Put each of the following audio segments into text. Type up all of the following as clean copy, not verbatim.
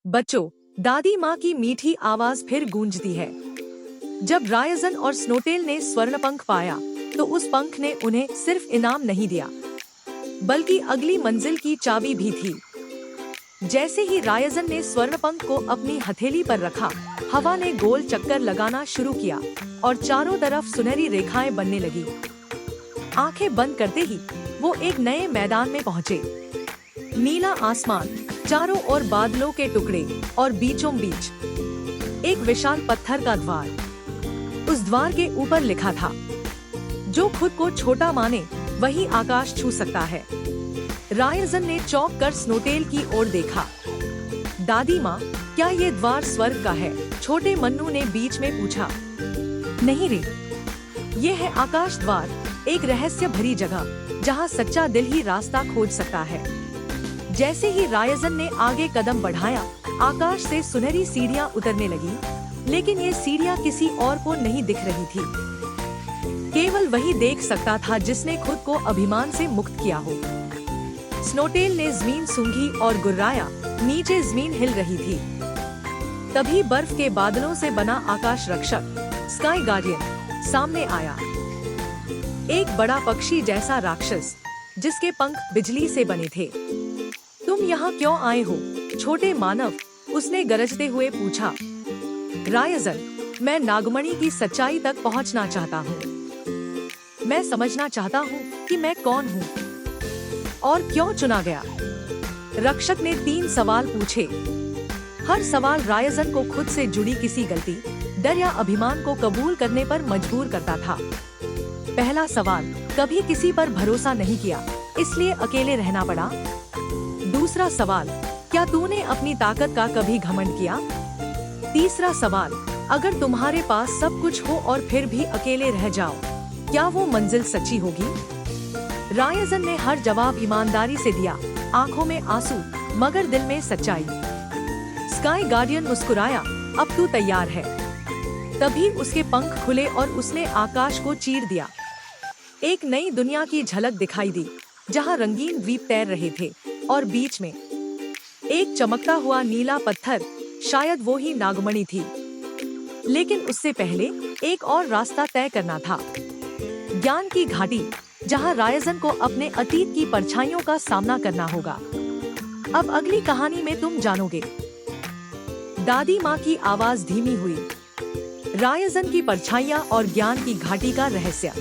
बच्चों, दादी माँ की मीठी आवाज फिर गूंजती है। जब रायजन और स्नोटेल ने स्वर्ण पंख पाया, तो उस पंख ने उन्हें सिर्फ इनाम नहीं दिया, बल्कि अगली मंजिल की चाबी भी थी। जैसे ही रायजन ने स्वर्ण पंख को अपनी हथेली पर रखा, हवा ने गोल चक्कर लगाना शुरू किया और चारों तरफ सुनहरी रेखाएं बनने लगी। आंखें बंद करते ही वो एक नए मैदान में पहुँचे। नीला आसमान, चारों ओर बादलों के टुकड़े और बीचों बीच एक विशाल पत्थर का द्वार। उस द्वार के ऊपर लिखा था, जो खुद को छोटा माने वही आकाश छू सकता है। रायजन ने चौंक कर स्नोटेल की ओर देखा। दादी माँ, क्या ये द्वार स्वर्ग का है? छोटे मन्नू ने बीच में पूछा। नहीं रे, ये है आकाश द्वार, एक रहस्य भरी जगह जहाँ सच्चा दिल ही रास्ता खोज सकता है। जैसे ही रायजन ने आगे कदम बढ़ाया, आकाश से सुनहरी सीढ़ियाँ उतरने लगी, लेकिन ये सीढ़ियाँ किसी और को नहीं दिख रही थी। केवल वही देख सकता था जिसने खुद को अभिमान से मुक्त किया हो। स्नोटेल ने जमीन सूंघी और गुर्राया। नीचे जमीन हिल रही थी। तभी बर्फ के बादलों से बना आकाश रक्षक, स्काई गार्डियन, सामने आया। एक बड़ा पक्षी जैसा राक्षस, जिसके पंख बिजली से बने थे। तुम यहाँ क्यों आए हो, छोटे मानव? उसने गरजते हुए पूछा। रायजन, मैं नागमणि की सच्चाई तक पहुँचना चाहता हूँ। मैं समझना चाहता हूँ कि मैं कौन हूँ और क्यों चुना गया। रक्षक ने 3 सवाल पूछे। हर सवाल रायजन को खुद से जुड़ी किसी गलती, डर या अभिमान को कबूल करने पर मजबूर करता था। पहला सवाल, कभी किसी पर भरोसा नहीं किया, इसलिए अकेले रहना पड़ा? दूसरा सवाल, क्या तूने अपनी ताकत का कभी घमंड किया? तीसरा सवाल, अगर तुम्हारे पास सब कुछ हो और फिर भी अकेले रह जाओ, क्या वो मंजिल सच्ची होगी? रायजन ने हर जवाब ईमानदारी से दिया, आंखों में आंसू मगर दिल में सच्चाई। स्काई गार्डियन मुस्कुराया, अब तू तैयार है। तभी उसके पंख खुले और उसने आकाश को चीर दिया। एक नई दुनिया की झलक दिखाई दी, जहां रंगीन द्वीप तैर रहे थे और बीच में एक चमकता हुआ नीला पत्थर, शायद वो ही नागमणि थी। लेकिन उससे पहले एक और रास्ता तय करना था, ज्ञान की घाटी, जहां रायजन को अपने अतीत की परछाइयों का सामना करना होगा। अब अगली कहानी में तुम जानोगे। दादी माँ की आवाज धीमी हुई। रायजन की परछाइयाँ और ज्ञान की घाटी का रहस्य।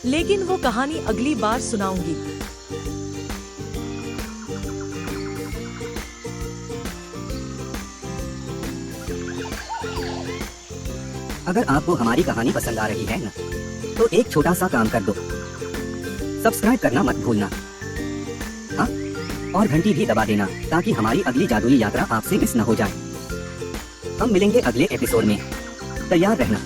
लेकिन वो कहानी अगली बार सुनाऊंगी। अगर आपको हमारी कहानी पसंद आ रही है ना, तो एक छोटा सा काम कर दो, सब्सक्राइब करना मत भूलना। हाँ, और घंटी भी दबा देना, ताकि हमारी अगली जादुई यात्रा आपसे मिस न हो जाए। हम मिलेंगे अगले एपिसोड में, तैयार रहना।